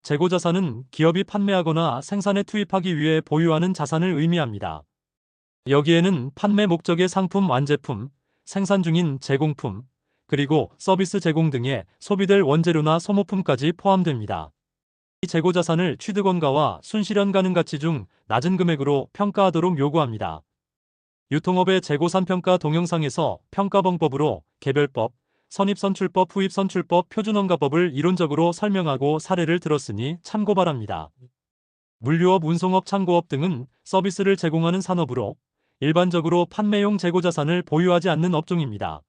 재고자산은 기업이 판매하거나 생산에 투입하기 위해 보유하는 자산을 의미합니다. 여기에는 판매 목적의 상품 완제품, 생산 중인 제공품, 그리고 서비스 제공 등의 소비될 원재료나 소모품까지 포함됩니다. 이 재고자산을 취득원가와 순실현 가능 가치 중 낮은 금액으로 평가하도록 요구합니다. 유통업의 재고산평가 동영상에서 평가방법으로 개별법, 선입선출법, 후입선출법, 표준원가법을 이론적으로 설명하고 사례를 들었으니 참고 바랍니다. 물류업, 운송업, 창고업 등은 서비스를 제공하는 산업으로 일반적으로 판매용 재고자산을 보유하지 않는 업종입니다.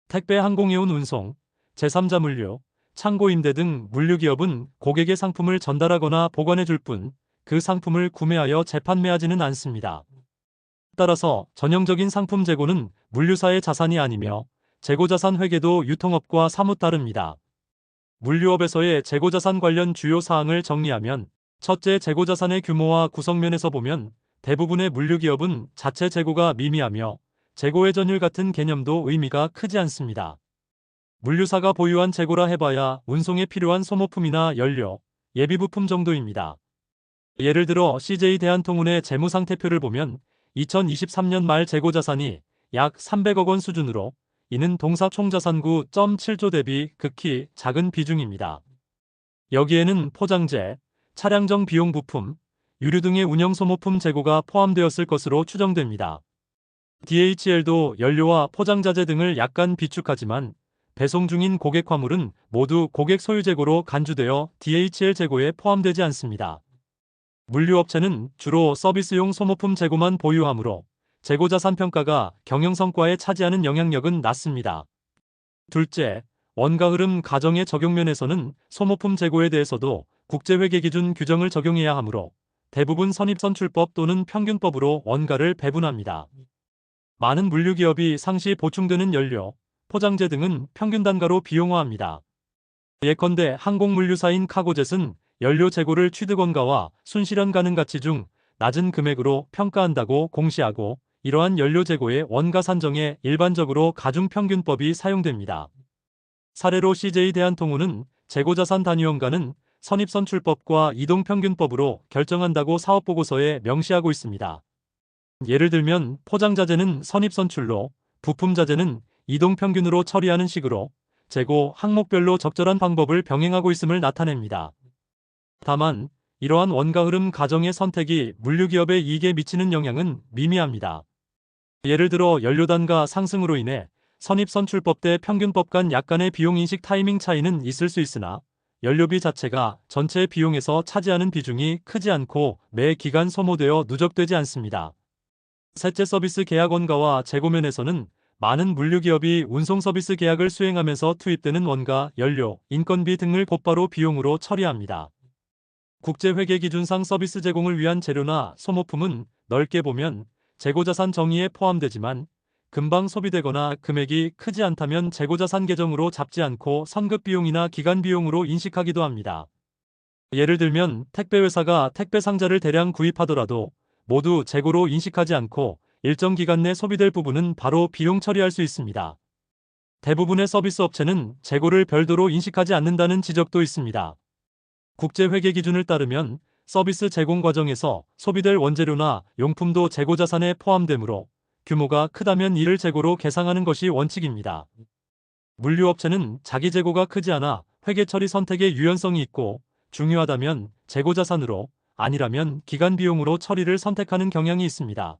택배, 항공해운 운송, 제3자 물류, 창고 임대 등 물류기업은 고객의 상품을 전달하거나 보관해 줄 뿐 그 상품을 구매하여 재판매하지는 않습니다. 따라서 전형적인 상품 재고는 물류사의 자산이 아니며 재고자산 회계도 유통업과 사뭇 다릅니다. 물류업에서의 재고자산 관련 주요 사항을 정리하면 첫째, 재고자산의 규모와 구성면에서 보면 대부분의 물류기업은 자체 재고가 미미하며 재고회전율 같은 개념도 의미가 크지 않습니다. 물류사가 보유한 재고라 해봐야 운송에 필요한 소모품이나 연료, 예비부품 정도입니다. 예를 들어 CJ 대한통운의 재무상태표를 보면 2023년 말 재고자산이 약 300억 원 수준으로 이는 동사 총자산 9.7조 대비 극히 작은 비중입니다. 여기에는 포장재, 차량정 비용 부품, 유류 등의 운영 소모품 재고가 포함되었을 것으로 추정됩니다. DHL도 연료와 포장자재 등을 약간 비축하지만 배송 중인 고객 화물은 모두 고객 소유 재고로 간주되어 DHL 재고에 포함되지 않습니다. 물류업체는 주로 서비스용 소모품 재고만 보유하므로 재고자산 평가가 경영성과에 차지하는 영향력은 낮습니다. 둘째, 원가 흐름 가정의 적용면에서는 소모품 재고에 대해서도 국제회계기준 규정을 적용해야 하므로 대부분 선입선출법 또는 평균법으로 원가를 배분합니다. 많은 물류기업이 상시 보충되는 연료, 포장재 등은 평균 단가로 비용화합니다. 예컨대 항공물류사인 카고젯은 연료 재고를 취득원가와 순실현 가능 가치 중 낮은 금액으로 평가한다고 공시하고 이러한 연료 재고의 원가 산정에 일반적으로 가중평균법이 사용됩니다. 사례로 CJ 대한통운은 재고자산 단위원가는 선입선출법과 이동평균법으로 결정한다고 사업보고서에 명시하고 있습니다. 예를 들면 포장자재는 선입선출로, 부품자재는 이동평균으로 처리하는 식으로 재고 항목별로 적절한 방법을 병행하고 있음을 나타냅니다. 다만 이러한 원가 흐름 가정의 선택이 물류기업의 이익에 미치는 영향은 미미합니다. 예를 들어 연료단가 상승으로 인해 선입선출법 대 평균법 간 약간의 비용인식 타이밍 차이는 있을 수 있으나 연료비 자체가 전체 비용에서 차지하는 비중이 크지 않고 매 기간 소모되어 누적되지 않습니다. 셋째, 서비스 계약 원가와 재고면에서는 많은 물류기업이 운송서비스 계약을 수행하면서 투입되는 원가, 연료, 인건비 등을 곧바로 비용으로 처리합니다. 국제회계기준상 서비스 제공을 위한 재료나 소모품은 넓게 보면 재고자산 정의에 포함되지만 금방 소비되거나 금액이 크지 않다면 재고자산 계정으로 잡지 않고 선급비용이나 기간비용으로 인식하기도 합니다. 예를 들면 택배회사가 택배 상자를 대량 구입하더라도 모두 재고로 인식하지 않고 일정 기간 내 소비될 부분은 바로 비용 처리할 수 있습니다. 대부분의 서비스 업체는 재고를 별도로 인식하지 않는다는 지적도 있습니다. 국제회계 기준을 따르면 서비스 제공 과정에서 소비될 원재료나 용품도 재고자산에 포함되므로 규모가 크다면 이를 재고로 계상하는 것이 원칙입니다. 물류업체는 자기 재고가 크지 않아 회계 처리 선택의 유연성이 있고 중요하다면 재고자산으로, 아니라면 기간비용으로 처리를 선택하는 경향이 있습니다.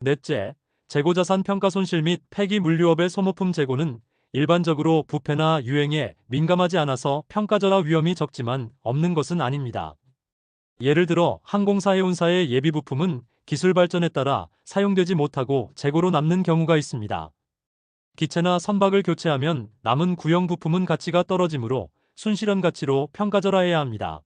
넷째, 재고자산 평가 손실 및 폐기 물류업의 소모품 재고는 일반적으로 부패나 유행에 민감하지 않아서 평가절하 위험이 적지만 없는 것은 아닙니다. 예를 들어 항공사 해운사의 예비부품은 기술 발전에 따라 사용되지 못하고 재고로 남는 경우가 있습니다. 기체나 선박을 교체하면 남은 구형 부품은 가치가 떨어지므로 순실현 가치로 평가절하해야 합니다.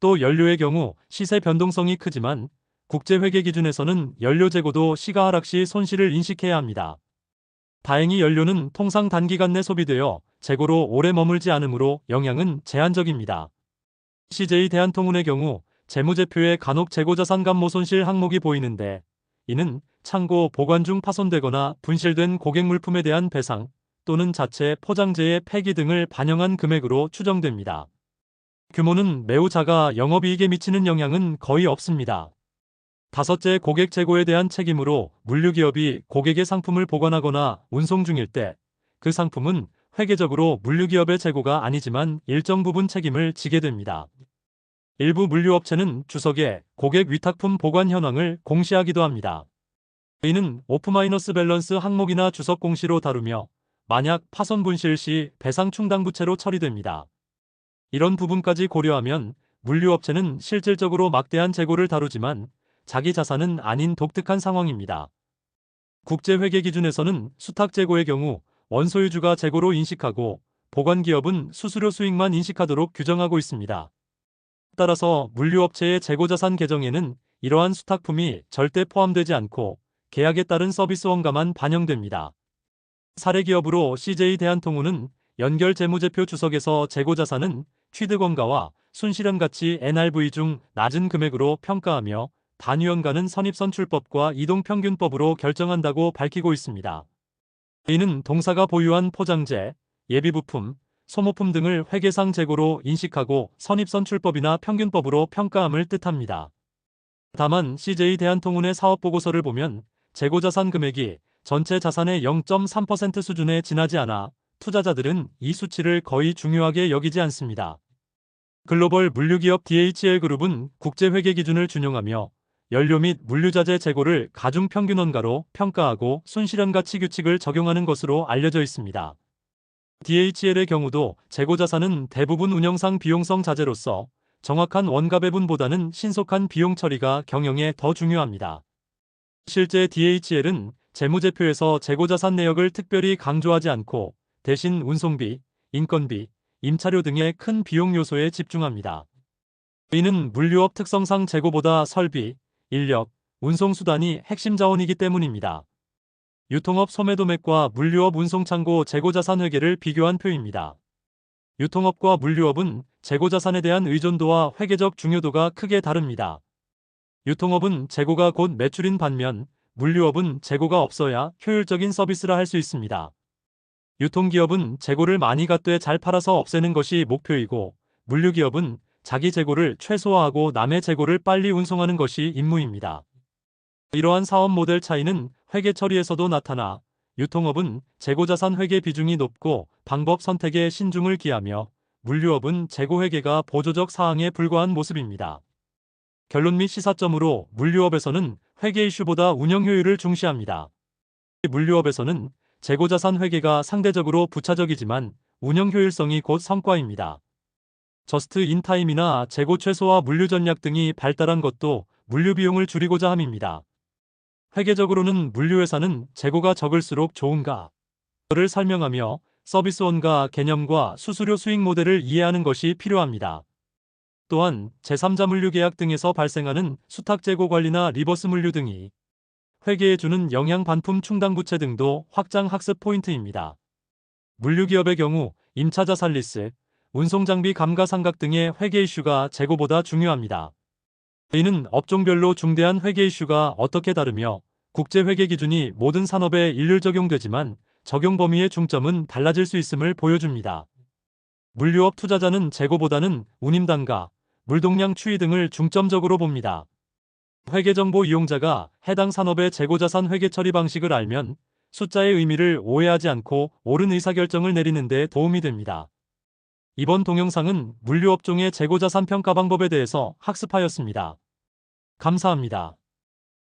또 연료의 경우 시세 변동성이 크지만 국제회계 기준에서는 연료 재고도 시가 하락 시 손실을 인식해야 합니다. 다행히 연료는 통상 단기간 내 소비되어 재고로 오래 머물지 않으므로 영향은 제한적입니다. CJ 대한통운의 경우 재무제표에 간혹 재고자산 감모 손실 항목이 보이는데 이는 창고 보관 중 파손되거나 분실된 고객 물품에 대한 배상 또는 자체 포장재의 폐기 등을 반영한 금액으로 추정됩니다. 규모는 매우 작아 영업이익에 미치는 영향은 거의 없습니다. 다섯째, 고객 재고에 대한 책임으로 물류기업이 고객의 상품을 보관하거나 운송 중일 때 그 상품은 회계적으로 물류기업의 재고가 아니지만 일정 부분 책임을 지게 됩니다. 일부 물류업체는 주석에 고객 위탁품 보관 현황을 공시하기도 합니다. 이는 오프-마이너스 밸런스 항목이나 주석 공시로 다루며 만약 파손 분실 시 배상 충당부채로 처리됩니다. 이런 부분까지 고려하면 물류업체는 실질적으로 막대한 재고를 다루지만 자기 자산은 아닌 독특한 상황입니다. 국제회계 기준에서는 수탁재고의 경우 원소유주가 재고로 인식하고 보관기업은 수수료 수익만 인식하도록 규정하고 있습니다. 따라서 물류업체의 재고자산 계정에는 이러한 수탁품이 절대 포함되지 않고 계약에 따른 서비스 원가만 반영됩니다. 사례기업으로 CJ 대한통운은 연결 재무제표 주석에서 재고자산은 취득원가와 순실현가치 NRV 중 낮은 금액으로 평가하며 단위원가는 선입선출법과 이동평균법으로 결정한다고 밝히고 있습니다. 이는 동사가 보유한 포장재, 예비부품, 소모품 등을 회계상 재고로 인식하고 선입선출법이나 평균법으로 평가함을 뜻합니다. 다만 CJ 대한통운의 사업보고서를 보면 재고자산 금액이 전체 자산의 0.3% 수준에 지나지 않아 투자자들은 이 수치를 거의 중요하게 여기지 않습니다. 글로벌 물류기업 DHL그룹은 국제회계 기준을 준용하며 연료 및 물류자재 재고를 가중평균원가로 평가하고 순실현가치 규칙을 적용하는 것으로 알려져 있습니다. DHL의 경우도 재고자산은 대부분 운영상 비용성 자재로서 정확한 원가 배분보다는 신속한 비용 처리가 경영에 더 중요합니다. 실제 DHL은 재무제표에서 재고자산 내역을 특별히 강조하지 않고 대신 운송비, 인건비, 임차료 등의 큰 비용 요소에 집중합니다. 이는 물류업 특성상 재고보다 설비, 인력, 운송수단이 핵심 자원이기 때문입니다. 유통업 소매도맥과 물류업 운송창고 재고자산 회계를 비교한 표입니다. 유통업과 물류업은 재고자산에 대한 의존도와 회계적 중요도가 크게 다릅니다. 유통업은 재고가 곧 매출인 반면 물류업은 재고가 없어야 효율적인 서비스를 할 수 있습니다. 유통기업은 재고를 많이 갖되 잘 팔아서 없애는 것이 목표이고 물류기업은 자기 재고를 최소화하고 남의 재고를 빨리 운송하는 것이 임무입니다. 이러한 사업 모델 차이는 회계 처리에서도 나타나 유통업은 재고자산 회계 비중이 높고 방법 선택에 신중을 기하며 물류업은 재고 회계가 보조적 사항에 불과한 모습입니다. 결론 및 시사점으로 물류업에서는 회계 이슈보다 운영 효율을 중시합니다. 물류업에서는 재고자산 회계가 상대적으로 부차적이지만 운영 효율성이 곧 성과입니다. 저스트 인타임이나 재고 최소화 물류 전략 등이 발달한 것도 물류 비용을 줄이고자 함입니다. 회계적으로는 물류회사는 재고가 적을수록 좋은가를 설명하며 서비스 원가 개념과 수수료 수익 모델을 이해하는 것이 필요합니다. 또한 제3자 물류 계약 등에서 발생하는 수탁 재고 관리나 리버스 물류 등이 회계에 주는 영향 반품 충당 부채 등도 확장 학습 포인트입니다. 물류기업의 경우 임차자산 리스, 운송장비 감가상각 등의 회계 이슈가 재고보다 중요합니다. 이는 업종별로 중대한 회계 이슈가 어떻게 다르며 국제회계 기준이 모든 산업에 일률 적용되지만 적용 범위의 중점은 달라질 수 있음을 보여줍니다. 물류업 투자자는 재고보다는 운임단가, 물동량 추이 등을 중점적으로 봅니다. 회계정보 이용자가 해당 산업의 재고자산 회계 처리 방식을 알면 숫자의 의미를 오해하지 않고 옳은 의사결정을 내리는 데 도움이 됩니다. 이번 동영상은 물류업종의 재고자산 평가 방법에 대해서 학습하였습니다. 감사합니다.